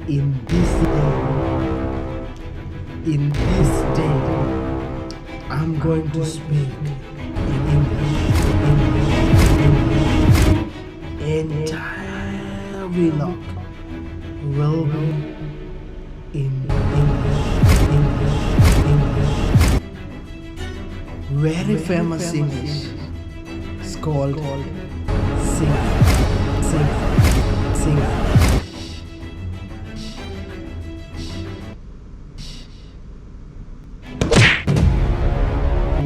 In this day, I'm going to speak in English. Entire vlog will be in English. Very famous English. It's called sing.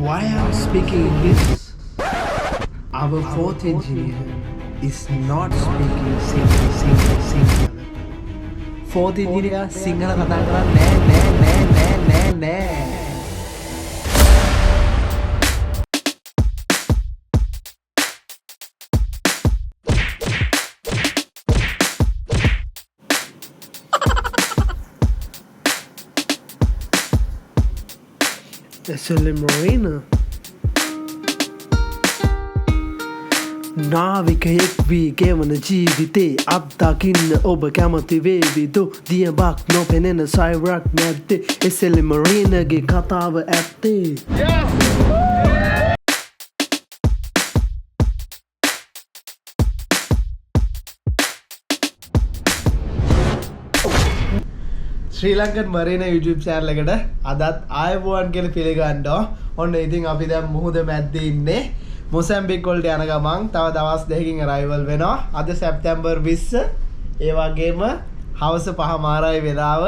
Why I'm speaking English? Our fourth engineer is not speaking Sinhala. Fourth engineer Sinhala කතා කරන්නේ නෑ. Marina. නාවිකයෙක් වී ගෙවන ජීවිතේ අත්දකින්න ඔබ කැමති වේවිදු දියබක් නොපෙනෙන සයිරක් නැත්තේ එසෙලි මරීනගේ කතාව ඇත්තේ ශ්‍රී ලංකන් මරීන YouTube channel එකට අදත් ආයුබෝවන් කියලා පිළිගන්නවා. ඔන්න ඉතින් අපි දැන් මුහුද මැද්දේ ඉන්නේ. මොසැම්බික් වලට යන ගමන් තව දවස් දෙකකින් arrival වෙනවා. අද සැප්තැම්බර් 20. ඒ වගේම හවස 5:00 වෙලාව.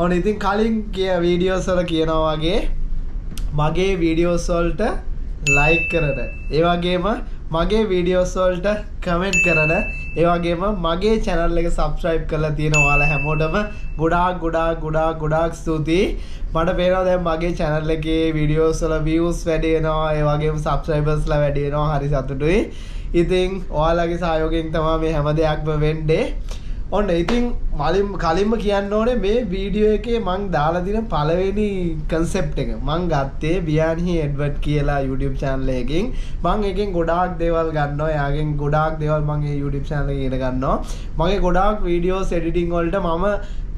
ඔන්න ඉතින් කලින් වීඩියෝස් වල කියනවා වගේ මගේ වීඩියෝස් වලට like කරන. ඒ වගේම මගේ වීඩියෝස් වලට කමෙන්ට් කරන. ඒ වගේම මගේ channel එක subscribe කරලා තියෙන ඔයාලා හැමෝටම ගොඩාක් ස්තුතියි. මට පේනවා දැන් මගේ channel එකේ videos වල views වැඩි වෙනවා. ඒ වගේම subscribers ලා වැඩි වෙනවා. හරි සතුටුයි. ඉතින් ඔයාලගේ සහයෝගයෙන් තමයි මේ හැම දෙයක්ම වෙන්නේ. ඔන්න ඉතින් කලින්ම කියන්න ඕනේ මේ වීඩියෝ එකේ මං දාලා දින පළවෙනි concept එක මං ගත්තේ බියාන්හි එඩ්වර්ඩ් කියලා YouTube channel එකකින්. මං එකෙන් ගොඩාක් දේවල් ගන්නවා. එයාගෙන් ගොඩාක් දේවල් මං මේ YouTube channel එකේ ඉගෙන ගන්නවා. මගේ ගොඩාක් videos editing වලට මම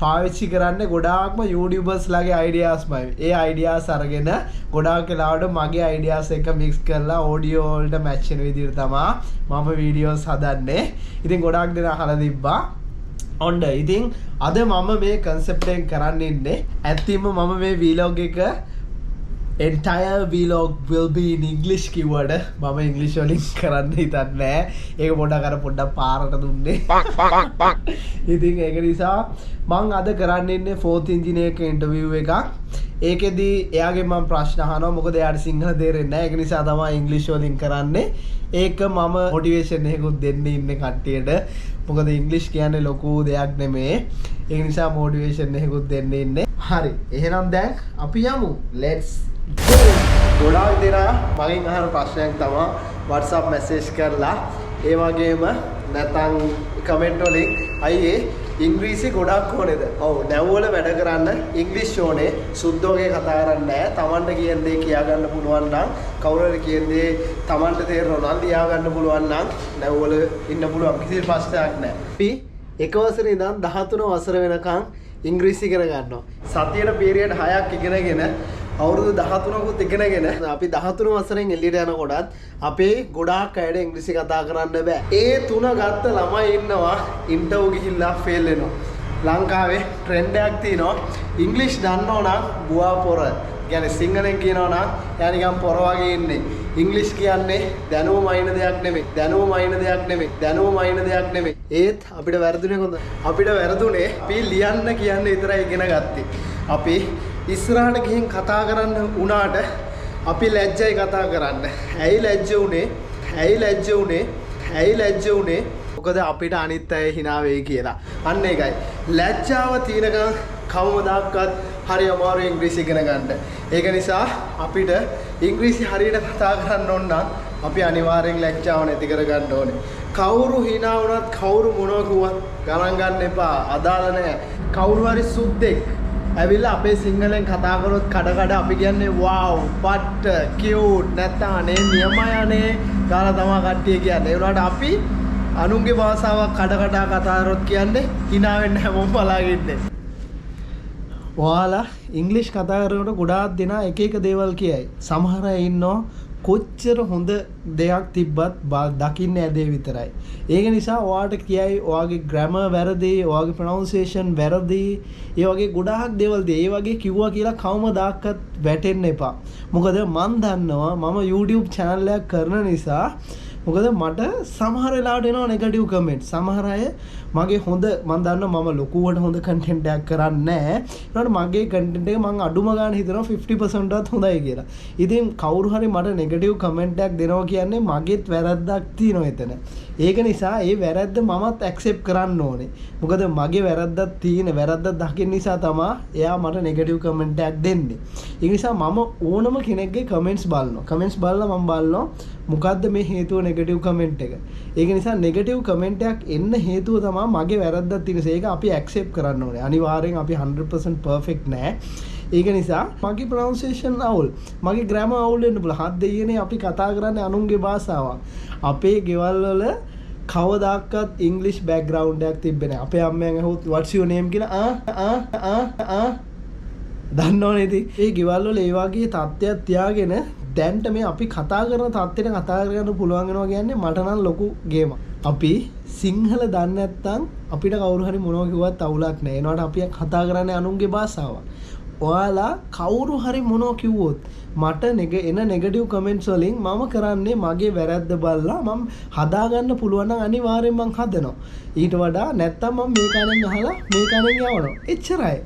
පාවිච්චි කරන්නේ ගොඩාක්ම YouTubers ලාගේ ideasමයි. ඒ ideas අරගෙන ගොඩාක් වෙලාවට මගේ ideas එක mix කරලා audio වලට match වෙන විදිහට තමයි මම videos හදන්නේ. ඉතින් ගොඩාක් දෙනා අහලා තිබ්බා. ඔන්න ඉතින් අද මම මේ concept එක කරන්න ඉන්නේ. ඇත්තටම මම මේ vlog එක entire vlog will be in English කිව්වට මම English වලින් කරන්න හිතන්නේ නැහැ. ඒක පොඩ්ඩක් පාරට දුන්නේ. ඉතින් ඒක නිසා මම අද කරන්න ඉන්නේ fourth engineer එක interview එකක්. ඒකෙදි එයාගෙන් මම ප්‍රශ්න අහනවා. මොකද එයාට සිංහල තේරෙන්නේ නැහැ. ඒක නිසා තමයි English වලින් කරන්නේ. ඒක මම මොටිවේෂන් එකකුත් දෙන්න ඉන්නේ කට්ටියට. මොකද English කියන්නේ ලොකු දෙයක් නෙමෙයි. ඒ නිසා මොටිවේෂන් එකකුත් දෙන්න ඉන්නේ. හරි. එහෙනම් දැන් අපි යමු. Let's go. ගොඩාක් දෙනා මගෙන් අහන ප්‍රශ්නයක් තමයි WhatsApp message කරලා ඒ වගේම නැත්නම් කමෙන්ට් වලින් අයියේ ඉංග්‍රීසි ගොඩක් ඕනේද? ඔව් නැව්වල වැඩ කරන්න ඉංග්‍රීසි ඕනේ. සුද්ධෝගේ කතා කරන්නේ නැහැ. Tamanට කියන දේ කියා ගන්න පුළුවන් නම් කවුරු හරි කියන දේ Tamanට තේරෙනවා නම් ලියා ගන්න පුළුවන් නම් නැව්වල ඉන්න පුළුවන්. කිසි ප්‍රශ්නයක් නැහැ. අපි 1 වසරේ ඉඳන් 13 වසර වෙනකන් ඉංග්‍රීසි ඉගෙන ගන්නවා. සතියේ පීරියඩ් 6ක් ඉගෙනගෙන අවුරුදු 13කුත් ඉගෙනගෙන අපි 13 වසරෙන් එළියට යනකොටත් අපේ ගොඩාක් අයට ඉංග්‍රීසි කතා කරන්න බෑ. ඒ 3 ගත්ත ළමයි ඉන්නවා ඉන්ටර්වයුව ගිහිල්ලා ෆේල් වෙනවා. ලංකාවේ ට්‍රෙන්ඩ් එකක් තියෙනවා ඉංග්‍රීසි දන්නෝ නම් බුවා පොර. කියන්නේ සිංහලෙන් කියනවා නම් එයා නිකන් පොර වගේ ඉන්නේ. ඉංග්‍රීසි කියන්නේ දැනුම අයින දෙයක් නෙමෙයි. ඒත් අපිට වැරදුනේ කොහොමද? අපිට වැරදුනේ අපි ලියන්න කියන්නේ විතරයි ඉගෙන ගත්තේ. අපි ඉස්සරහට ගිහින් කතා කරන්න උනාට අපි ලැජ්ජයි කතා කරන්න. ඇයි ලැජ්ජ උනේ? මොකද අපිට අනිත් අය hina වෙයි කියලා. අන්න ඒකයි. ලැජ්ජාව තියෙනකන් කවමදාක්වත් හරි අමාරු ඉංග්‍රීසි ඉගෙන ගන්න. ඒක නිසා අපිට ඉංග්‍රීසි හරියට කතා කරන්න ඕන නම් අපි අනිවාර්යෙන් ලැජ්ජාව නැති කර ගන්න ඕනේ. කවුරු hina වුණත් කවුරු මොනවා කිව්වත් ගණන් ගන්න එපා. අදාළ නැහැ. කවුරු හරි සුද්දෙක් ඇවිල්ලා අපේ සිංහලෙන් කතා කරොත් කඩ අපි කියන්නේ wow but cute නැත්නම් අනේ නියමයි අනේ ගාලා තමයි කට්ටිය කියන්නේ. ඒ වුණාට අපි අනුන්ගේ භාෂාවක් කඩ කඩ කතා කරොත් කියන්නේ hina වෙන්න හැමෝම බලාගෙන ඉන්නේ. ඔයාලා ඉංග්‍රීසි කතා කරනකොට ගොඩාක් දෙනා එක එක දේවල් කියයි. සමහර අය ඉන්නවා කොච්චර හොඳ දෙයක් තිබ්බත් දකින්නේ ඇදේ විතරයි. ඒක නිසා ඔයාට කියයි ඔයාගේ ග්‍රැමර් වැරදි, ඔයාගේ ප්‍රොනවුන්සියේෂන් වැරදි. ඒ වගේ ගොඩාක් දේවල් දී. ඒ වගේ කිව්වා කියලා කවමදාකවත් වැටෙන්න එපා. මොකද මන් දන්නවා මම YouTube channel එකක් කරන නිසා මොකද මට සමහර වෙලාවට එනවා නෙගටිව් කමෙන්ට්. සමහර අය මගේ හොඳ මම දන්නවා මම ලොකුවට හොඳ කන්ටෙන්ට් එකක් කරන්නේ නැහැ. ඒනකොට මගේ කන්ටෙන්ට් එක මම අඩුම ගන්න හිතනවා 50%වත් හොඳයි කියලා. ඉතින් කවුරු හරි මට නෙගටිව් කමෙන්ට් එකක් දෙනවා කියන්නේ මගේත් වැරද්දක් තියෙනවා එතන. ඒක නිසා ඒ වැරද්ද මමත් ඇක්සෙප්ට් කරන්න ඕනේ. මොකද මගේ වැරද්දක් තියෙන වැරද්දක් දකින්න නිසා තමයි එයා මට නෙගටිව් කමෙන්ට් එකක් දෙන්නේ. ඒ නිසා මම ඕනම කෙනෙක්ගේ කමෙන්ට්ස් බලනවා. කමෙන්ට්ස් බලලා මම බලනවා මොකද්ද මේ හේතුව නෙගටිව් කමෙන්ට් එක. ඒක නිසා නෙගටිව් කමෙන්ට් එකක් එන්න හේතුව තමයි මගේ වැරද්දක් තියෙන. ඒක අපි ඇක්සෙප්ට් කරන්න ඕනේ. අනිවාර්යෙන් අපි 100% පර්ෆෙක්ට් නෑ. ඒක නිසා මගේ ප්‍රොනවුන්සියේෂන් අවුල්, මගේ ග්‍රැමර් අවුල් වෙන්න පුළුවන්. හත් දෙයියනේ අපි කතා කරන්නේ අනුන්ගේ භාෂාවක්. අපේ ගෙවල් වල කවදාකවත් ඉංග්‍රීසි බෑග්ග්‍රවුන්ඩ් එකක් තිබ්බේ නැහැ. අපේ අම්මෙන් අහුවොත් what's your name කියලා දන්නවනේ ඉතින්. ඒ ගෙවල් වල ඒ වගේ තත්ත්වයක් තියාගෙන දැන්ට මේ අපි කතා කරන තත්ත්වෙට කතා කරගන්න පුළුවන් වෙනවා කියන්නේ මට නම් ලොකු ගේමක්. අපි සිංහල දන්නේ නැත්නම් අපිට කවුරු හරි මොනවා කිව්වත් අවුලක් නැහැ. ඒනකොට අපි කතා කරන්නේ අනුන්ගේ භාෂාවක්. ඔයාලා කවුරු හරි මොනවා කිව්වොත් මට එන නෙගටිව් කමෙන්ට්ස් වලින් මම කරන්නේ මගේ වැරද්ද බලලා මම හදාගන්න පුළුවන් නම් අනිවාර්යෙන් මම හදනවා. ඊට වඩා නැත්තම් මම මේ කණෙන් අහලා මේ කණෙන් යවනවා. එච්චරයි.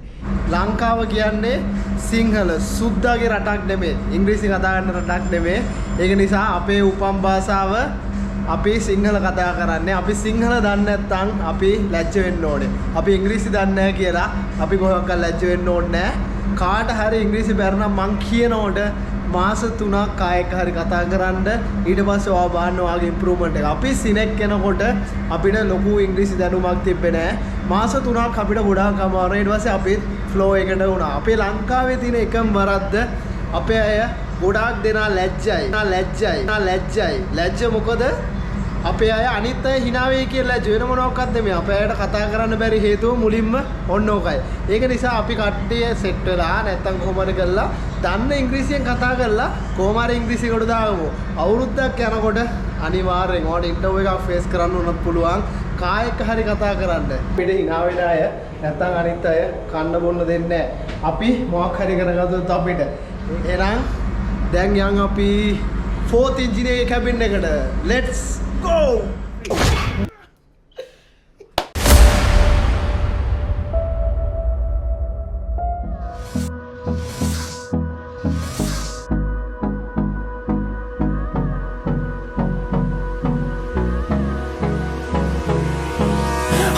ලංකාව කියන්නේ සිංහල සුද්දාගේ රටක් නෙමෙයි. ඉංග්‍රීසි කතා කරන රටක් නෙමෙයි. ඒක නිසා අපේ උපම් භාෂාව අපි සිංහල කතා කරන්නේ. අපි සිංහල දන්නේ නැත්නම් අපි ලැජ්ජ වෙන්න ඕනේ. අපි ඉංග්‍රීසි දන්නේ නැහැ කියලා අපි කොහොමද ලැජ්ජ වෙන්න ඕනේ නැහැ. කාට හරි ඉංග්‍රීසි බැරි නම් මං කියනකොට මාස 3ක් කායක හරි කතා කරන්න. ඊට පස්සේ ඔයා බලන්න ඔයාගේ ඉම්ප්‍රූව්මන්ට් එක. අපි සිනෙක් කෙනකොට අපිට ලොකු ඉංග්‍රීසි දැනුමක් තිබ්බේ නැහැ. මාස 3ක් අපිට ගොඩාක් අමාරුයි. ඊට පස්සේ අපි ෆ්ලෝ එකට වුණා. අපේ ලංකාවේ තියෙන එකම වරද්ද අපේ අය ගොඩාක් දෙනා ලැජ්ජයි. ලැජ්ජ මොකද? අපේ අය අනිත් අය hina වෙයි කියලා ලැජ්ජ වෙන මොනවාක්වත් නෙමෙයි. අපේ අයට කතා කරන්න බැරි හේතුව මුලින්ම ඔන්න ඕකයි. ඒක නිසා අපි කට්ටිය සෙට් වෙලා නැත්තම් කොහොම හරි කරලා දන්න ඉංග්‍රීසියෙන් කතා කරලා කොහොම හරි ඉංග්‍රීසි කොට දාගමු. අවුරුද්දක් යනකොට අනිවාර්යෙන් ඔයාලට ඉන්ටර්වයුව එකක් ෆේස් කරන්න උනත් පුළුවන්. කායක හරි කතා කරන්න. අපිට hina වෙන අය නැත්තම් අනිත් අය කන්න බොන්න දෙන්නේ නැහැ. අපි මොකක් හරි කරගත්තොත් අපිට. එහෙනම් දැන් යන් අපි 4th engineer cabin එකට. Let's go!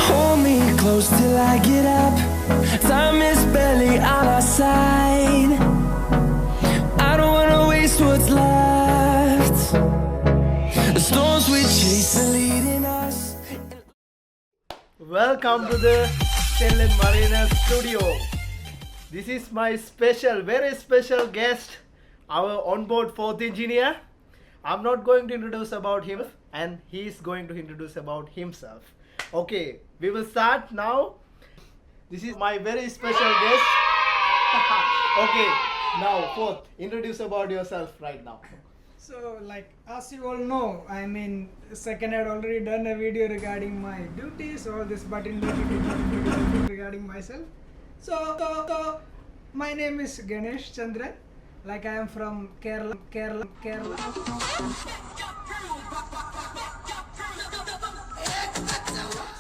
Hold me close till I get up. Time is barely on our side. I don't wanna waste what's left. The storms we chase are leading us. Welcome to the Stellan Marina studio. This is my very special guest, our onboard 4th engineer. I'm not going to introduce about him, and he is going to introduce about himself. Okay, we will start now. This is my very special guest. Okay, now 4th, introduce about yourself right now. So, like, as you all know, I mean, second had already done a video regarding my duties, all this button regarding myself. So, my name is Ganesh Chandran. Like, I am from Kerala.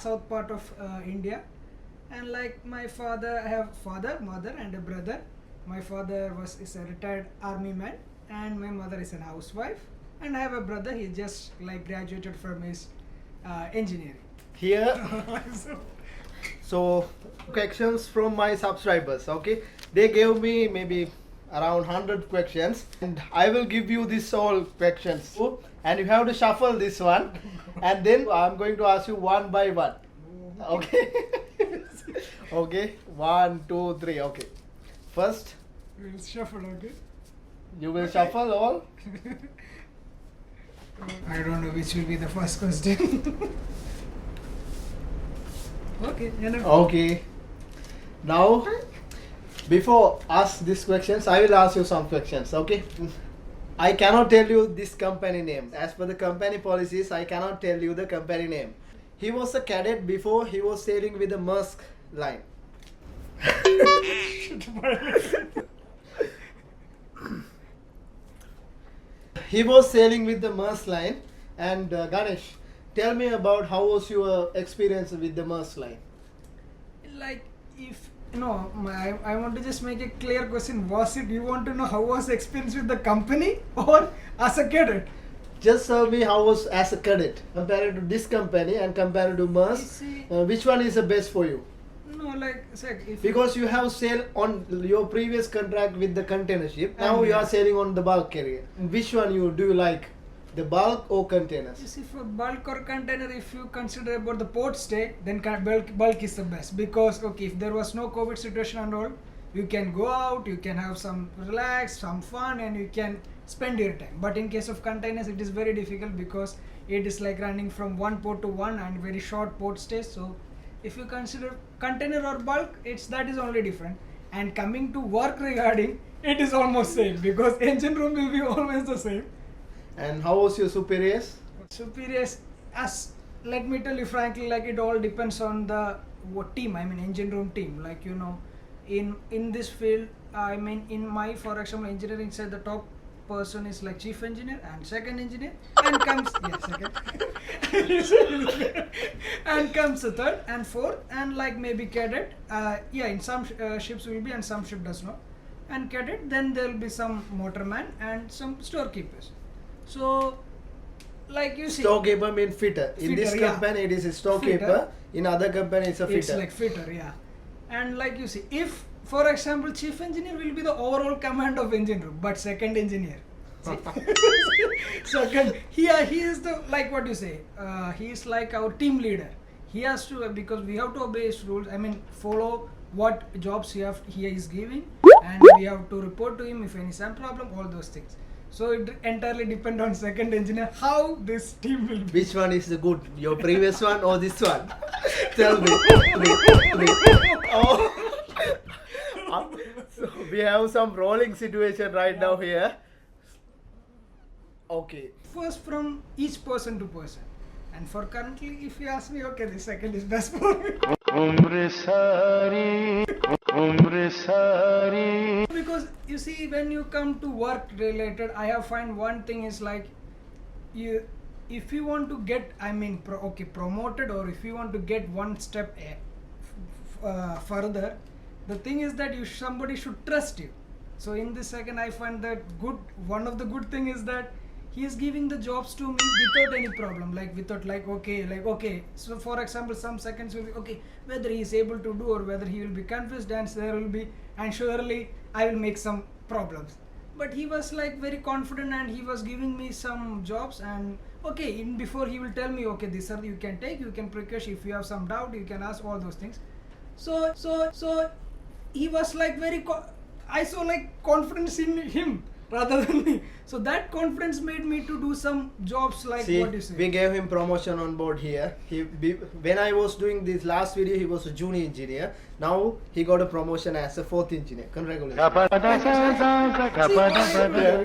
South part of India. And like my father, I have father, mother and a brother. My father is a retired army man. And my mother is a housewife, and I have a brother. He just like graduated from his engineering. Here, so questions from my subscribers. Okay, they gave me maybe around 100 questions, and I will give you this all questions, and you have to shuffle this one, and then I'm going to ask you one by one. Okay. Okay, 1, 2, 3. Okay, first We'll shuffle, okay? you will shuffle all. I don't know which will be the first question. Okay, enough. Okay. Now, before ask these questions, I will ask you some questions. Okay. I cannot tell you this company name. As per the company policies, I cannot tell you the company name. He was a cadet before he was sailing with the Maersk line. He was sailing with the Maersk line. And Ganesh, tell me about how was your experience with the Maersk line? Like, if no, I want to just make a clear question. Was it you want to know how was the experience with the company or as a cadet? Just tell me how was as a cadet compared to this company and compared to You Maersk. see, Which one is the best for you? no, like, if Because you have sailed on your previous contract with the container ship. Now And you are yes. sailing on the bulk carrier. Which one you do you like? The bulk or you containers? see, for bulk or container, if you consider about the port stay, then bulk is the best, because okay, if there was no COVID situation and all, you can go out, you can have some relax, some fun, and you can spend your time. But in case of containers, it is very difficult because it is like running from one port to one and very short port stays. So if you consider container or bulk, that is only different. And coming to work regarding, it is almost same, because engine room will be always the same. And how was your superiors? Superiors, as let me tell you frankly, like it all depends on the what team. I mean, engine room team. Like, you know, in this field, I mean, in my, for example, engineering side, the top person is like chief engineer and second engineer, and comes second, and comes the third and fourth, and like maybe cadet. In some ships will be and some ship does not. And cadet, then there will be some motorman and some storekeepers. So, like you see, Storekeeper means fitter. In this Fitter, yeah. company, it is a storekeeper. Fitter. In other company, it's a fitter. it's like fitter, yeah. And like you see, if for example, chief engineer will be the overall command of engine room, but second engineer, see? Second, he is the, like what you say, he is like our team leader. He has to, because we have to obey his rules. I mean, follow what jobs he is giving, and we have to report to him if any some problem, all those things. So it entirely depends on second engineer how this team will be. Which one is the good? Your previous one or this one? Tell me. Oh. So we have some rolling situation right now here. Okay. First from each person to person. And for currently, if you ask me, okay, the second is best for me. Because you see, when you come to work related, I have find one thing is like, if you want to get, I mean, promoted, or if you want to get one step further, the thing is that somebody should trust you. So in this second, I find that one of the good thing is that he is giving the jobs to me without any problem, okay. So for example, some seconds will be okay, whether he is able to do or whether he will be confused, and there will be, and surely I will make some problems. But he was like very confident, and he was giving me some jobs, and okay, before he will tell me, okay, these are you can take, you can precaution, if you have some doubt, you can ask, all those things. So he was like I saw like confidence in him rather than me. So that confidence made me to do some jobs like See, what you say. we gave him promotion on board here. When I was doing this last video, he was a junior engineer. Now he got a promotion as a fourth engineer. Congratulations.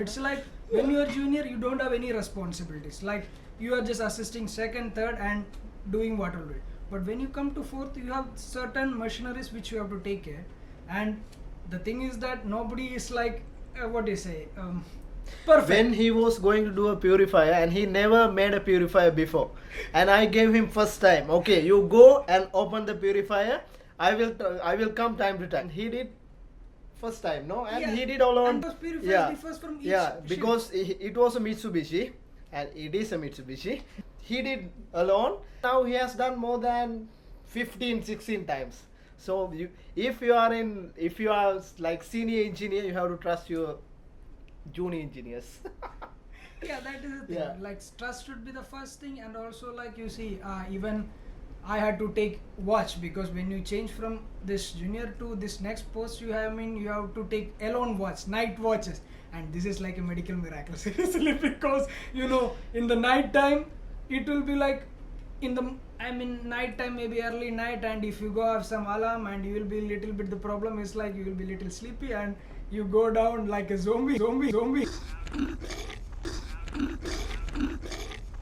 It's like when you are junior, you don't have any responsibilities. Like you are just assisting second, third, and doing whatever. But when you come to fourth, you have certain machineries which you have to take care. And the thing is that nobody is like what do you say? Perfect. When he was going to do a purifier, and he never made a purifier before, and I gave him first time. Okay, you go and open the purifier. I will come time to time. He did first time, no, and he did alone. And those purifiers differs from each ship. Because it was a Mitsubishi, and it is a Mitsubishi. He did alone. Now he has done more than 15, 16 times. So if you are like senior engineer, you have to trust your junior engineers. Yeah, that is the thing. Yeah. Like trust should be the first thing, and also like you see, even I had to take watch, because when you change from this junior to this next post, you have to take alone watch, night watches. and this is like a medical miracle seriously, because you know in the night time it will be like night time, maybe early night, and if you go have some alarm and you will be little bit, the problem is like you will be little sleepy and you go down like a zombie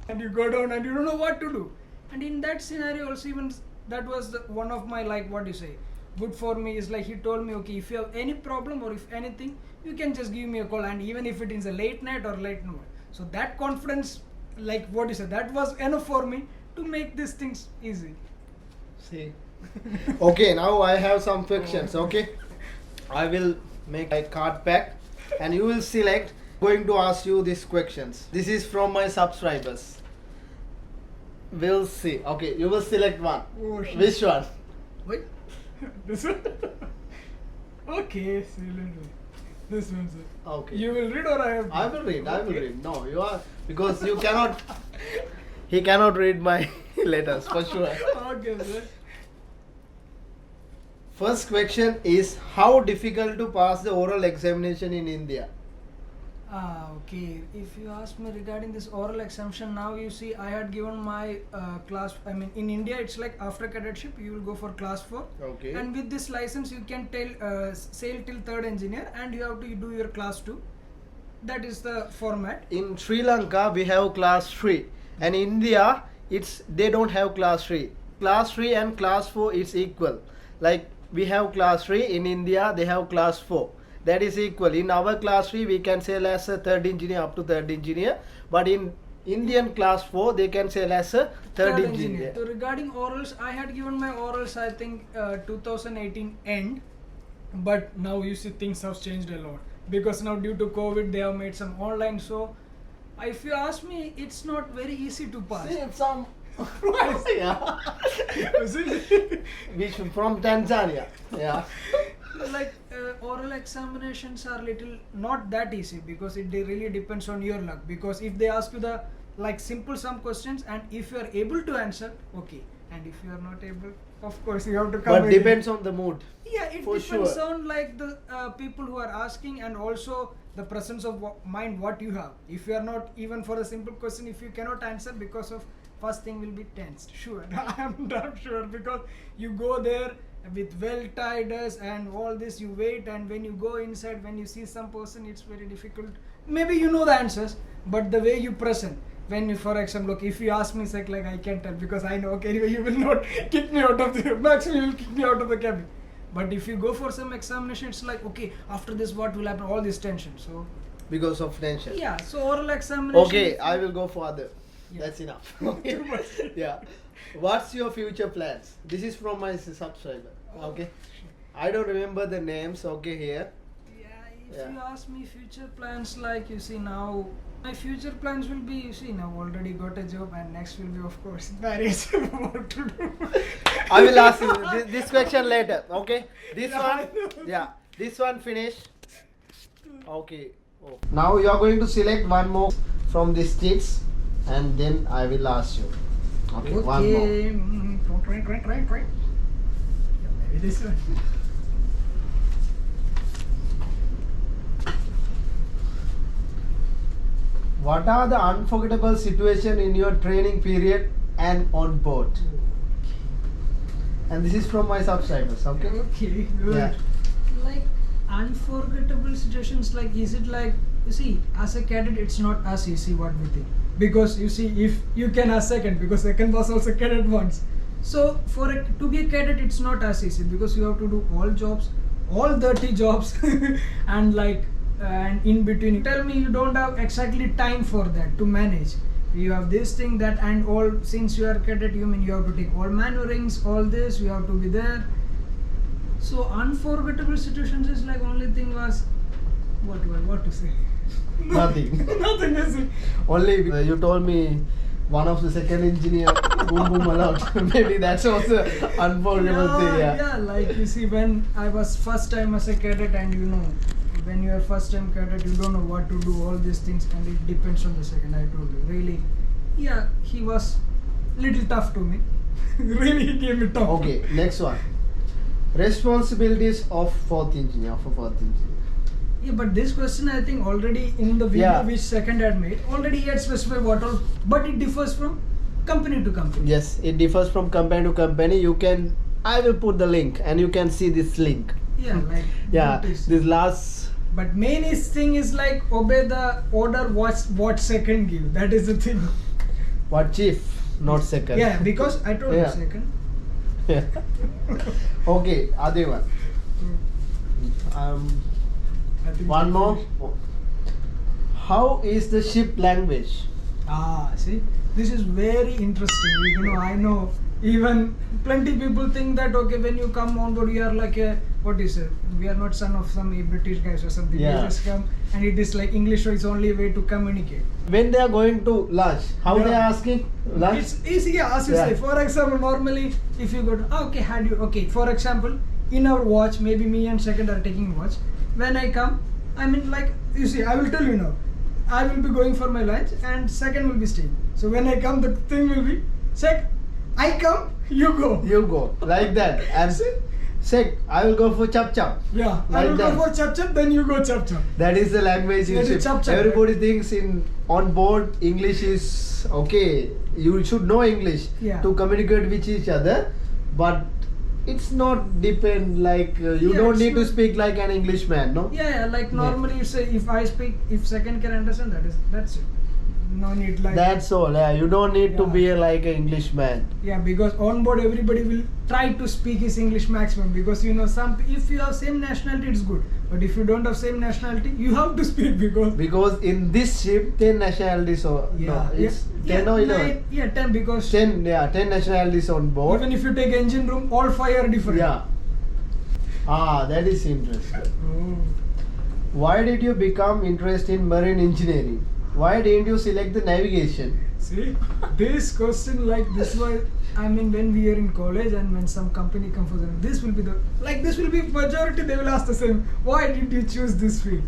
and you go down and you don't know what to do. And in that scenario also, even that was one of my, like, what do you say, good for me is like he told me, okay, if you have any problem or if anything, you can just give me a call, and even if it is a late night or late noon. So that confidence, like what you said, that was enough for me to make these things easy. See. Okay, now I have some questions. Okay, I will make a card pack, and you will select. Going to ask you these questions. This is from my subscribers. We'll see. Okay, you will select one. Oh, shit. Which one? Wait, this one? Okay, this one, sir. Okay. You will read or I have to? I will read. I will Okay. read. No, you are, because you cannot. He cannot read my letters for sure. Okay, sir. First question is, how difficult to pass the oral examination in India? Okay. If you ask me regarding this oral exemption, now you see I had given my class. I mean, in India, it's like after cadetship, you will go for class 4. Okay. And with this license, you can sail till 3rd engineer, and you have to do your class 2. That is the format. In Sri Lanka, we have class 3, and India, they don't have class 3. Class 3 and class 4 is equal. Like we have class 3 in India, they have class 4. That is equal. In our class 3, we can sail as a 3rd engineer up to 3rd engineer, but in Indian class 4, they can sail as a 3rd engineer. So regarding orals, I had given my orals, I think 2018 end, but now you see things have changed a lot, because now due to COVID they have made some online. So if you ask me, it's not very easy to pass. See, some yeah. See? Which from Tanzania. Yeah. Like oral examinations are little not that easy, because it really depends on your luck. Because if they ask you the like simple some questions, and if you are able to answer, okay, and if you are not able, of course you have to come. But depends on the mood. Yeah, it for depends sure. on like the people who are asking, and also the presence of mind what you have. If you are not, even for a simple question, if you cannot answer, because of first thing will be tensed. Sure, I am damn sure, because you go there with well tied us and all this, you wait, and when you go inside, when you see some person, it's very difficult. Maybe you know the answers, but the way you present, when you, for example, look, if you ask me, like I can tell, because I know, okay, anyway, you will not kick me out of the, maximum you will kick me out of the cabin. But if you go for some examination, it's like, okay, after this what will happen, all this tension. So Because of tension. yeah, so oral examination. Okay, I will go further. Yeah. That's enough. Yeah. What's your future plans? This is from my subscriber. Okay. I don't remember the names. Okay, here. Yeah, if Yeah. you ask me future plans, like you see now, my future plans will be, you see now already got a job, and next will be of course marriage. What to do? I will ask you this question later. Okay. This Yeah, one. I know. Yeah. This one finish. Okay. Oh. Now you are going to select one more from these sheets, and then I will ask you. Okay. One more. Right. Yeah, maybe this one. What are the unforgettable situation in your training period and on board? And this is from my subscribers. Okay. Okay, good. Yeah. Like unforgettable situations, like is it like, you see, as a cadet it's not as easy what we think, because you see, if you can as second, because second was also cadet once. So to be a cadet it's not as easy, because you have to do all jobs, all dirty jobs and like and in between, tell me, you don't have exactly time for that to manage. You have this thing, that, and all. Since you are cadet, you mean you have to take all maneuverings, all this, you have to be there. So unforgettable situations is like, only thing was what to say. Nothing. Nothing is it. Only you told me one of the second engineer boom boom allowed. Maybe that's also unforgettable thing. Yeah. Like you see, when I was first time as a cadet, and you know, when you are first time cadet, you don't know what to do, all these things, and it depends on the second. I told you, really, yeah, he was little tough to me. Really, he gave me tough. Okay. Next one. Responsibilities of fourth engineer. Yeah, but this question I think already in the video Yeah. which second had made, already he had specified what all, but it differs from company to company. Yes, it differs from company to company. I will put the link and you can see this link. Yeah, like Yeah, notice. this last. But main thing is like obey the order what second give. That is the thing. What chief, not second. Yeah, because I told you Yeah. second. Yeah. Okay, other one. I think One more. How is the ship language? See, this is very interesting. You know, I know even plenty people think that okay, when you come on board, you are like a what is it? We are not son of some British guys or something. Yeah. We just come and it is like English is only way to communicate. When they are going to lunch, how Yeah. they are asking lunch? It's easy, yeah, as you Yeah. say. For example, normally if you go to okay, for example, in our watch, maybe me and second are taking watch. When I come, I mean like you see, I will tell you now. I will be going for my lunch and second will be staying. So when I come, the thing will be I come, you go. You go like that and See? say, I will go for chap chap. Yeah, I Like will that. go for chap chap, then you go chap chap. That is the language in That is ship. chap chap, Everybody thinks on board English is okay. You should know English Yeah. to communicate with each other, but it's not depend like you Yeah, don't it's need to not- speak like an Englishman, no? Yeah, like normally you say if I speak, if second can understand, that's it. No need like That's all. Yeah, you don't need to Yeah. be like an Englishman. Yeah, because on board everybody will try to speak his English maximum because you know if you have same nationality it's good, but if you don't have same nationality you have to speak Because in this ship, 10 nationalities. It's 10 or 11. 10 because 10 nationalities on board. even if you take engine room, all 5 are different. Yeah. That is interesting. Oh. Why did you become interested in marine engineering? Why didn't you select the navigation? See, this question like this was, I mean, when we are in college and when some company come for them, this will be this will be majority. They will ask the same. Why did you choose this field?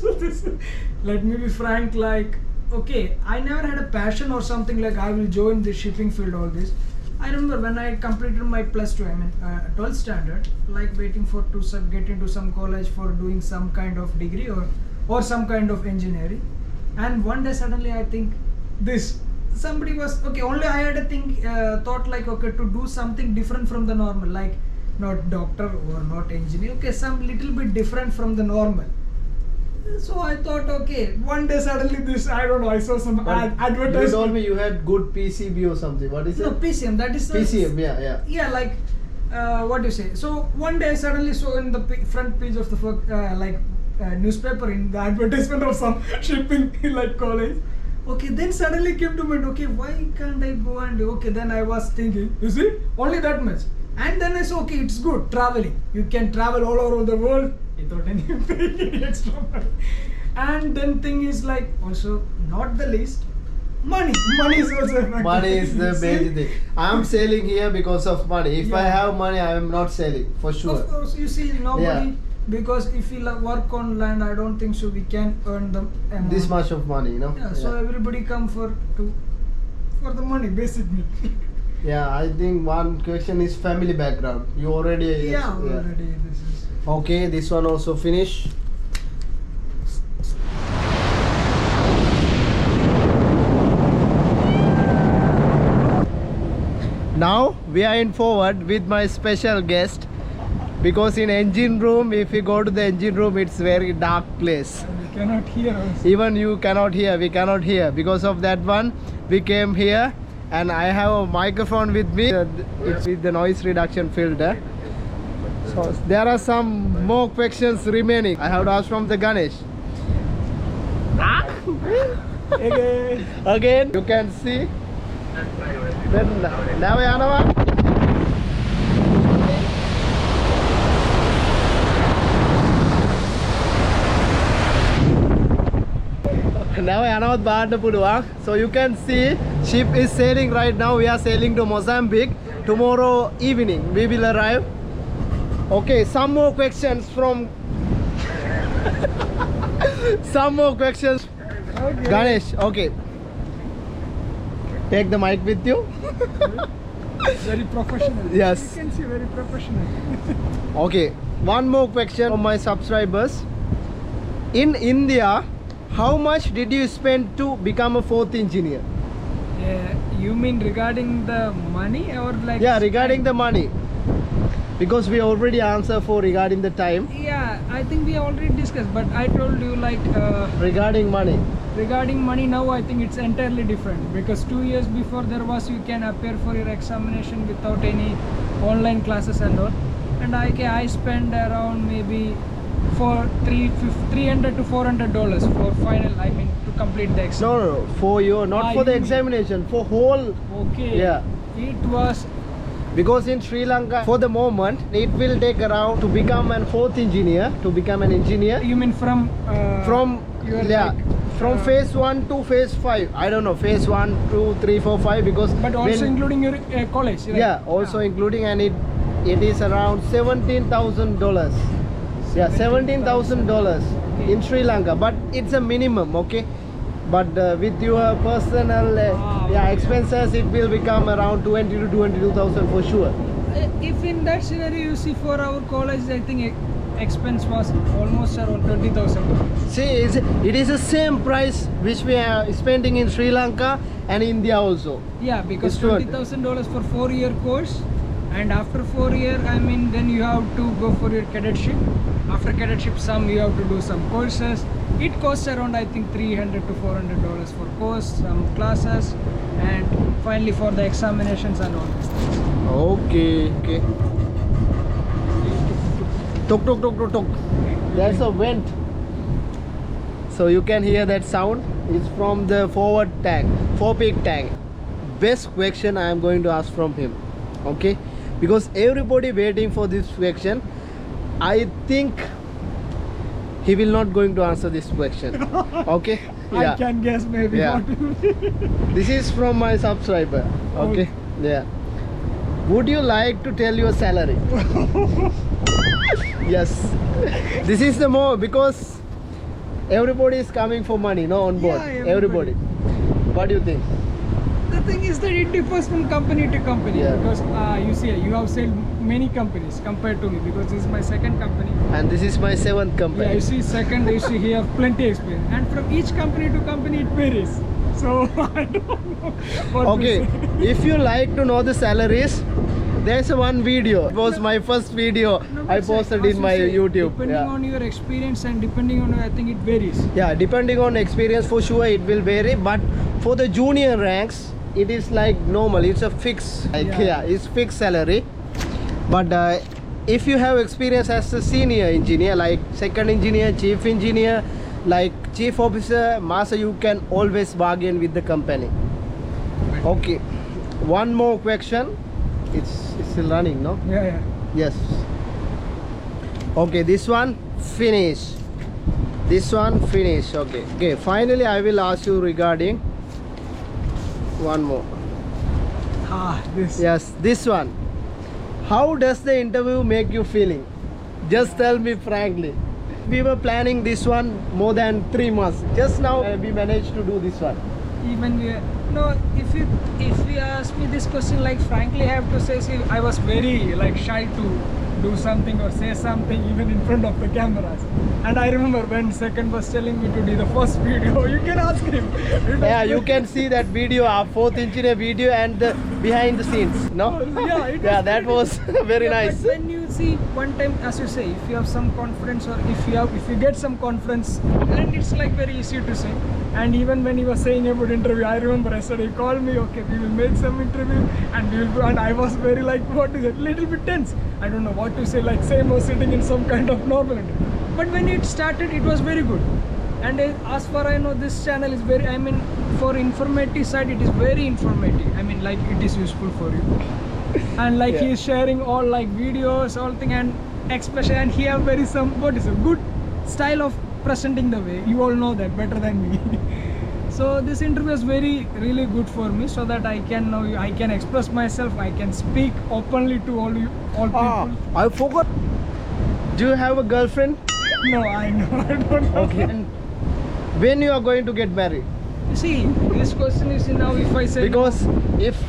So let me be frank. Like, okay, I never had a passion or something like I will join the shipping field. All this. I remember when I completed my +2, I mean 12th standard, like waiting for to get into some college for doing some kind of degree or some kind of engineering, and one day suddenly I think somebody was okay, only I had a thought like okay, to do something different from the normal, like not doctor or not engineer, okay, some little bit different from the normal. So I thought okay, one day suddenly I don't know, I saw some But advertisement. You told me you had good PCB or something. What is No, it? PCM, that is PCM, yeah. yeah, like what do you say? So one day I suddenly saw in the front page of the newspaper in the advertisement of some shipping like college. Okay, then suddenly came to mind, okay, why can't I go and okay, then I was thinking, you see, only that much. And then I saw, okay, it's good, traveling. You can travel all over the world without any extra money. And then thing is like, also, not the least, money. Money is also a factor. Money is the See? major thing. I am selling here because of money. If I Yeah. have money, I am not selling for sure. Of course, you see, nobody, Yeah. because if we work on land, I don't think so we can earn the amount. This much of money, you know? Yeah, so everybody come for the money, basically. Yeah, I think one question is family background. You already. Yeah, already this is. Okay, this one also finish. Now we are in forward with my special guest, because in engine room, if you go to the engine room, it's very dark place. We cannot hear us. Even you cannot hear, we cannot hear. Because of that one, we came here and I have a microphone with me. It's with the noise reduction filter. So there are some more questions remaining. I have to ask from the Ganesh. Again, you can see. Then now now යනවත් බාන්න පුළුවන්. So you can see ship is sailing right now. We are sailing to Mozambique. Tomorrow evening we will arrive. Okay, some more questions from some more questions. Okay. Ganesh, okay. Take the mic with you. Very professional. Yes. You can see very professional. Okay, one more question from my subscribers. In India, how much did you spend to become a fourth engineer? You mean regarding the money or like? Yeah, regarding the money. Because we already answered for regarding the time. Yeah, I think we already discussed, but I told you like Regarding money. regarding money now I think it's entirely different because 2 years before there was you can appear for your examination without any online classes and all, and I spend around maybe for $300 to $400 for final, I mean to complete the exam. No, for you, not for the you mean- examination, for whole. Okay. Yeah. It was Because in Sri Lanka, for the moment, it will take around to become an fourth engineer, to become an engineer. you mean from you are Yeah, like, from phase 1 to phase 5. I don't know, phase 1, 2, 3, 4, 5 because but also when- including your college, right? yeah, also including, and it is around $17,000. Yeah, $17,000 in Sri Lanka, but it's a minimum, okay? But with your personal expenses, it will become around 20 to 22,000 for sure. If in that scenario you see for our college, I think expense was almost around 20,000. See, it is the same price which we are spending in Sri Lanka and India also. Yeah, because It's good. $20,000 for 4-year course, and after 4 year, I mean, then you have to go for your cadetship. After cadetship, you have to do some courses. It costs around I think $300 to $400 for course, some classes, and finally for the examinations and all. Okay. Tok tok tok tok tok. There's a vent. So you can hear that sound. It's from the forward tank, four-peak tank. Best question I am going to ask from him. Okay? Because everybody waiting for this question. I think he will not going to answer this question. Okay? I can guess maybe Yeah. what will be. This is from my subscriber. Okay? Yeah. Would you like to tell your salary? Yes. This is the more because everybody is coming for money, no, on board. Yeah, everybody. What do you think? The thing is that it differs from company to company, Yeah. because you see, you have said many companies compared to me, because this is my second company. And this is my 7th company. Yeah, you see, second, you see, he have plenty experience, and from each company to company it varies. So I don't know what Okay, to say. if you like to know the salaries, there's one video. It was my first video No, I but posted as in you my say, YouTube. Depending Yeah. on your experience and depending on, I think it varies. Yeah, depending on experience, for sure it will vary. But for the junior ranks, it is like normal. It's a fixed, it's fixed salary. But if you have experience as a senior engineer, like second engineer, chief engineer, like chief officer, master, you can always bargain with the company. Okay, one more question. It's still running, no? Yeah. Yes. Okay, this one finish. This one finish. Okay, finally I will ask you regarding one more. This. Yes, this one. How does the interview make you feeling? Just tell me frankly. We were planning this one more than 3 months. Just now we managed to do this one. Even if you ask me this question, like frankly, I have to say, see, I was very like shy to do something or say something even in front of the cameras. And I remember when second was telling me to do the first video, you can ask him. Yeah, you can see that video, our 4th engineer video, and the behind the scenes. No? Yeah, it Yeah, was that was very Yeah, nice. But when you see one time, as you say, if you have some confidence or if you get some confidence, then it's like very easy to say. And even when he was saying about interview, I remember I said, he called me, okay, we will make some interview and we will go. And I was very like, what is it? Little bit tense. I don't know what to say, like same was sitting in some kind of normal interview. But when it started, it was very good. And as far I know, this channel is very, I mean, for informative side, it is very informative. I mean, like it is useful for you. And like he is sharing all like videos, all thing, and especially, and he have very good style of presenting the way. You all know that better than me. So this interview is really good for me, so that I can express myself, I can speak openly to all people. I forgot. Do you have a girlfriend? No, I know, I don't know. Okay. And when you are going to get married? You see, this question is now if I say Because if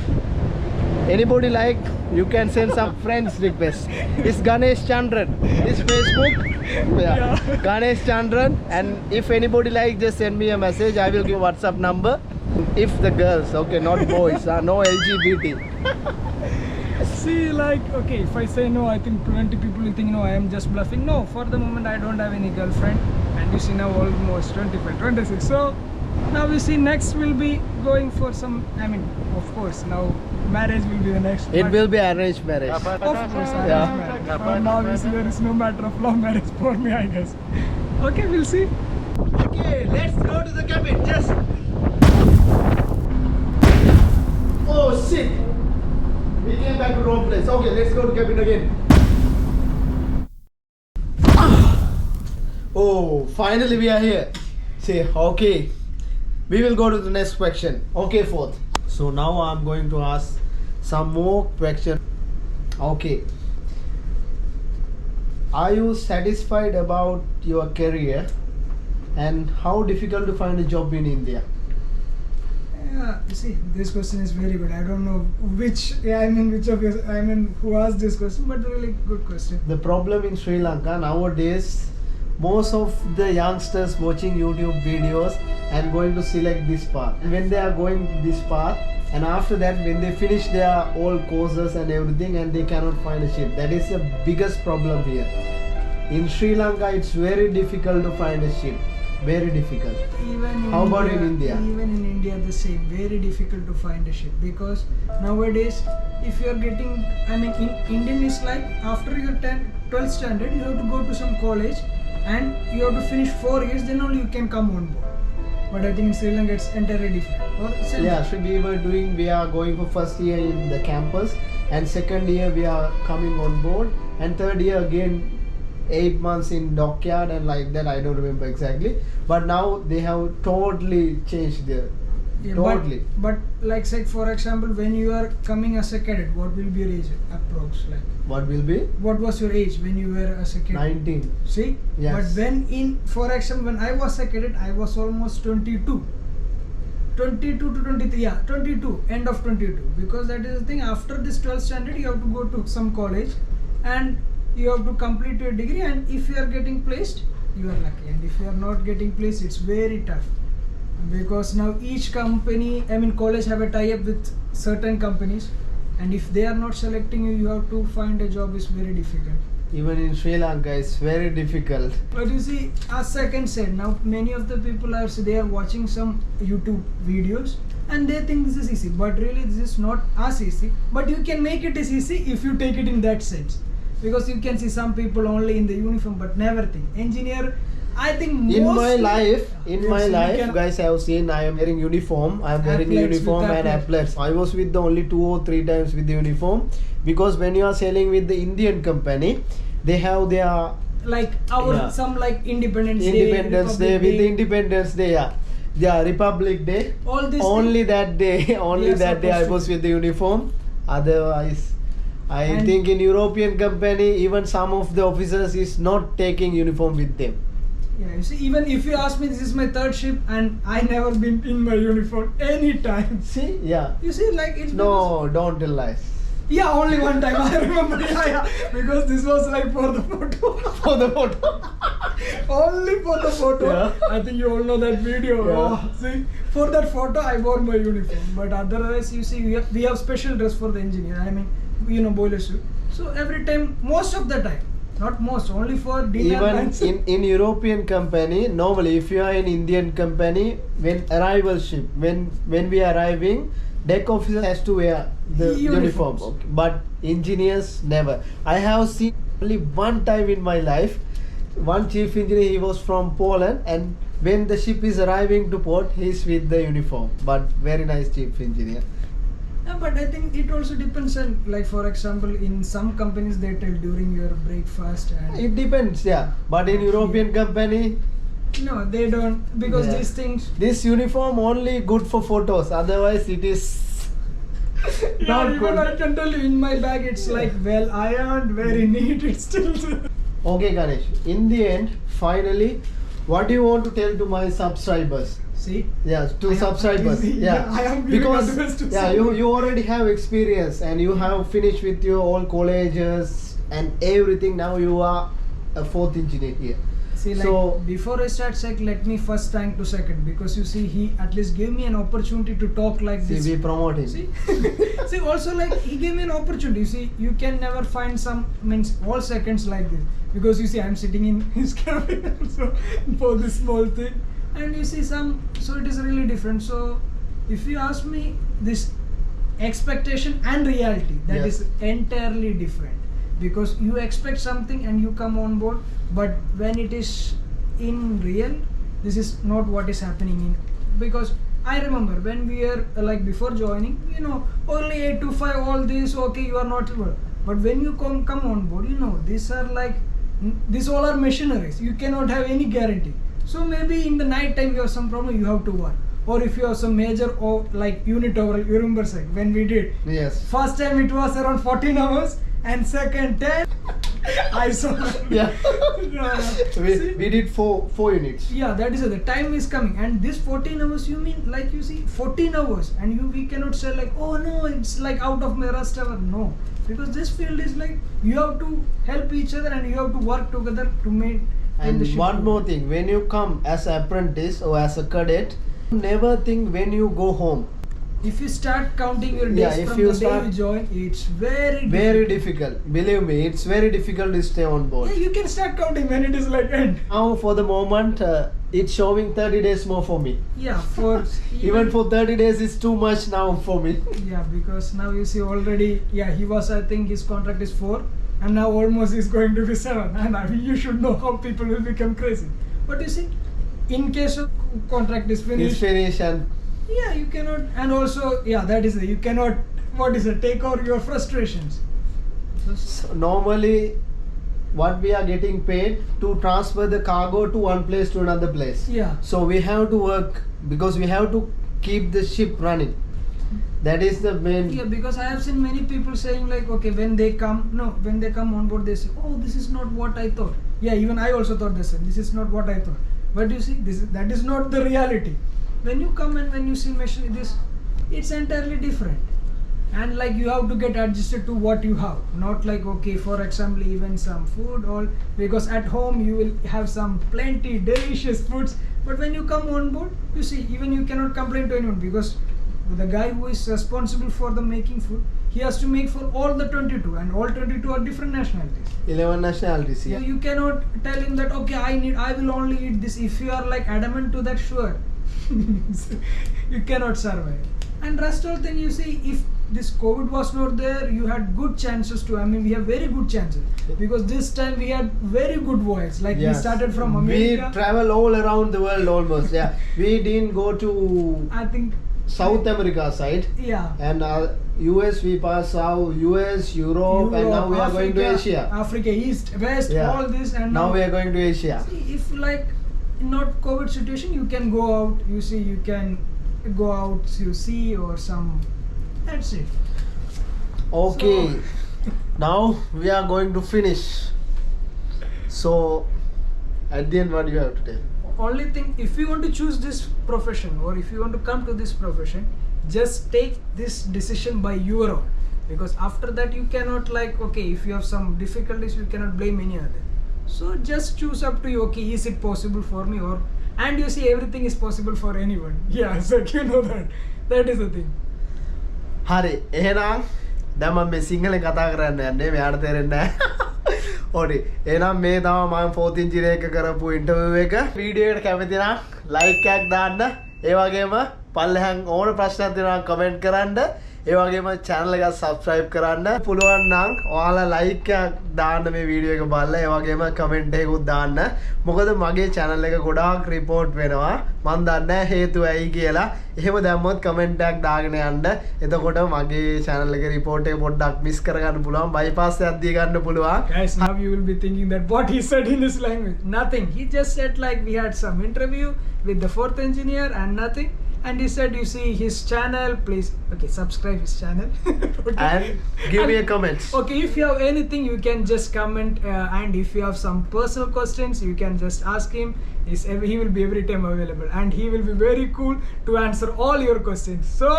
Anybody like, you can send some friends request. It's Ganesh Chandran. It's Facebook. Yeah. Ganesh Chandran. And if anybody like, just send me a message. I will give WhatsApp number. If the girls, okay, not boys, no LGBT. See, like, okay, if I say no, I think 20 people will think, no, I am just bluffing. No, for the moment, I don't have any girlfriend. And you see now almost 25, 26. So, now you see next will be going for some, I mean, of course, now marriage will be the next. It will be arranged marriage. Of course, arranged Yeah. marriage. Now you see there is no matter of love marriage for me, I guess. Okay, we'll see. Okay, let's go to the cabin. Just. Oh shit! We came back to wrong place. Okay, let's go to cabin again. Oh, finally we are here. See, okay. We will go to the next question. Okay, fourth. So now I'm going to ask some more question. Okay. Are you satisfied about your career? And how difficult to find a job in India? Yeah, you see, this question is very good. I don't know which of you, who asked this question, but really good question. The problem in Sri Lanka nowadays, most of the youngsters watching YouTube videos and going to select this path. When they are going this path, and after that, when they finish their all courses and everything, and they cannot find a ship. That is the biggest problem here. In Sri Lanka, it's very difficult to find a ship. Very difficult. How about in India? Even in India, the same. Very difficult to find a ship, because nowadays, if you are getting, in Indian is like after your 12th standard, you have to go to some college, and you have to finish 4 years. Then only you can come on board. But I think in Sri Lanka, it's entirely different. Or same. Yeah, so we are going for first year in the campus, and second year we are coming on board, and third year again 8 months in dockyard, and like that, I don't remember exactly. But now they have totally changed there. Yeah, totally. But like say for example, when you are coming as a cadet, what will be your age approx? Like What will be? what was your age when you were as a cadet? 19. See? Yes. But for example, when I was a cadet, I was almost 22. 22 to 23, yeah, 22, end of 22. Because that is the thing, after this 12th standard, you have to go to some college and you have to complete your degree, and if you are getting placed, you are lucky. And if you are not getting placed, it's very tough. Because now each company, college have a tie-up with certain companies, and if they are not selecting you, you have to find a job is very difficult. Even in Sri Lanka, it's very difficult. But you see, as I can say, now many of the people they are watching some YouTube videos and they think this is easy, but really this is not as easy. But you can make it as easy if you take it in that sense. Because you can see some people only in the uniform but never think. Engineer, I think In my life, guys, I have seen I am wearing uniform. I am wearing Athletes uniform with and athletes. athletes. I was with the only 2 or 3 times with the uniform, because when you are selling with the Indian company, they have their like our Yeah. some like Independence Day Republic with the Independence Day, yeah, Republic Day. All this Only that day, We are that day I supposed to- was with the uniform. Otherwise, I And- think in European company, even some of the officers is not taking uniform with them. Yeah, you see, even if you ask me, this is my 3rd ship and I never been in my uniform any time. See, yeah. You see, like it's No, don't tell lies. yeah, only one time I remember. Yeah, because this was like for the photo. For the photo. Only for the photo. Yeah. I think you all know that video. Yeah. Oh, see, for that photo, I wore my uniform. But otherwise, you see, we have special dress for the engineer. Boiler suit. So every time, most of the time, not most, only for dinner. Even lunch. in European company, normally if you are in Indian company, when arrival ship, when we are arriving, deck officer has to wear the uniform. Uniforms. Okay. But engineers never. I have seen only one time in my life, one chief engineer, he was from Poland, and when the ship is arriving to port, he's with the uniform. But very nice chief engineer. Yeah, but I think it also depends on, like for example, in some companies they tell during your breakfast and It depends, yeah. But in European company, no, they don't, because Yeah. these things. this uniform only good for photos. Otherwise, it is Yeah, not even I good. can tell you in my bag it's like well ironed, very neat. It's still. Okay, Ganesh. In the end, finally, what do you want to tell to my subscribers? See? Yes, to I am- subscribers. Yeah, I am giving because advice to yeah, you already have experience and you have finished with your all colleges and everything. Now you are a fourth engineer here. See, like So- before I start sec, let me first thank to second, because you see he at least gave me an opportunity to talk like See, this. we promote him. See, see, also like he gave me an opportunity. You see, you can never find some means all seconds like this, because you see I'm sitting in his cabin also for this small thing, and you see some. So it is really different. So if you ask me, this expectation and reality, that Yes. is entirely different, because you expect something and you come on board, but when it is in real, this is not what is happening in. Because I remember when we were like before joining, only 8 to 5, all this, okay, you are not able. But when you come on board, these are like, these all are machineries. You cannot have any guarantee. So maybe in the night time you have some problem, you have to work. Or if you have some major or like unit over, you remember sir, when we did. Yes. First time it was around 14 hours, and second 10. I saw. Yeah. See? we did four units. Yeah, that is it. The time is coming, and this 14 hours, you mean like you see 14 hours, and we cannot say like, oh no, it's like out of my rush hour. No, because this field is like you have to help each other and you have to work together to make. And the ship one move. more thing, when you come as an apprentice or as a cadet, never think when you go home. If you start counting your days Yeah, if from you the day start- you join, it's very Very difficult. Believe me, it's very difficult to stay on board. Yeah, you can start counting when it is like end. Now for the moment, it's showing 30 days more for me. Yeah, for Even for 30 days is too much now for me. Yeah, because now you see already. Yeah, he was. I think his contract is 4, and now almost is going to be 7. And I mean, you should know how people will become crazy. But you see, in case of contract is It's finished, finished and yeah, you cannot. And also, yeah, that is it. You cannot. What is it? Take out your frustrations. so normally what we are getting paid to transfer the cargo to one place to another place. Yeah. So we have to work because we have to keep the ship running. That is the main. Yeah, because I have seen many people saying like, okay, when they come on board, they say, oh, this is not what I thought. Yeah, even I also thought the same. This is not what I thought. But you see, that is not the reality. When you come and when you see machine, it's entirely different. And like you have to get adjusted to what you have. Not like, okay, for example, even some food, or because at home you will have some plenty delicious foods. But when you come on board, you see, even you cannot complain to anyone, because the guy who is responsible for the making food, he has to make for all the 22, and all 22 are different nationalities. 11 nationalities. So Yeah. you cannot tell him that, okay, I will only eat this. If you are like adamant to that, sure, you cannot survive. And rest all thing, you see, if this COVID was not there, you had good chances to. I mean, we have very good chances, because this time we had very good voyage. Like we Yes. started from America. We travel all around the world almost. Yeah. We didn't go to I think. South America side. Yeah. And US we pass out US, Europe, and now we are going to Asia. Africa, East, West, Yeah. all this, and Now we are going to Asia. See, if like not COVID situation, you can go out. You see, you can go out to sea or some. That's it. Okay. Now we are going to finish. So at the end, what do you have to tell? Only thing, if you want to choose this profession, or if you want to come to this profession, just take this decision by your own, because after that you cannot like, okay, if you have some difficulties, you cannot blame any other. So just choose up to you. Okay, is it possible for me? Or and you see, everything is possible for anyone. Yeah, so you know that is the thing. හරි එහෙනම් දැන් මම මේ සිංහලෙන් කතා කරන්න යන්නේ මෙයාට තේරෙන්නේ නැහැ. හොරි එහෙනම් මේ තමයි මම 4th engineer එක කරපු ඉන්ටර්විව් එක. වීඩියෝ එකට කැමති නම් ලයික් එකක් දාන්න. ඒ වගේම පල්ලෙහාන් ඕන ප්‍රශ්නක් තියෙනවා නම් කමෙන්ට් කරන්න. ඒ වගේම channel එක subscribe කරන්න. පුළුවන් නම් ඔයාලා like එකක් දාන්න මේ වීඩියෝ එක බලලා. ඒ වගේම comment එකකුත් දාන්න. මොකද මගේ channel එක ගොඩාක් report වෙනවා. මම දන්නේ නැහැ හේතුව ඇයි කියලා. එහෙම දැම්මොත් comment එකක් දාගෙන යන්න. එතකොට මගේ channel එකේ report එක පොඩ්ඩක් miss කරගන්න පුළුවන්. bypass එකක් දී ගන්න පුළුවන්. Guys, now you will be thinking that what he said in this language. Nothing. He just said like we had some interview with the 4th engineer and nothing. and he said you see his channel, please subscribe his channel. Okay. And give me a comment. Okay, if you have anything you can just comment, and if you have some personal questions you can just ask him. He will be every time available, and he will be very cool to answer all your questions. So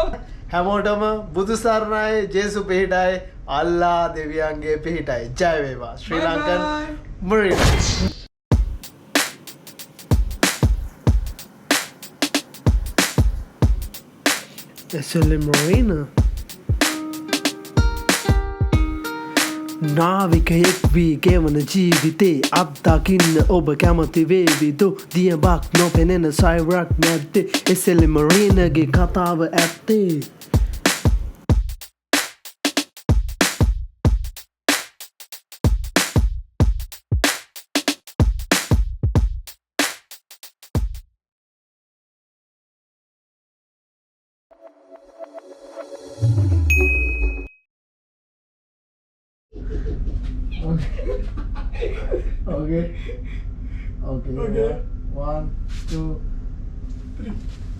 හැමෝටම බුදු සරණයි, ජේසු පිහිටයි, අල්ලා දෙවියන්ගේ පිහිටයි. ජය වේවා. ශ්‍රී Bye Lankan bye. මරීනා. SL Marina. නාවිකයෙක් වී ගෙවන ජීවිතේ අත්දකින්න ඔබ කැමති වේවිදු දියබක් නොපෙනෙන සයිරක් නැත්තේ SL Marinaගේ කතාව ඇත්තේ Okay. 1, 2, 3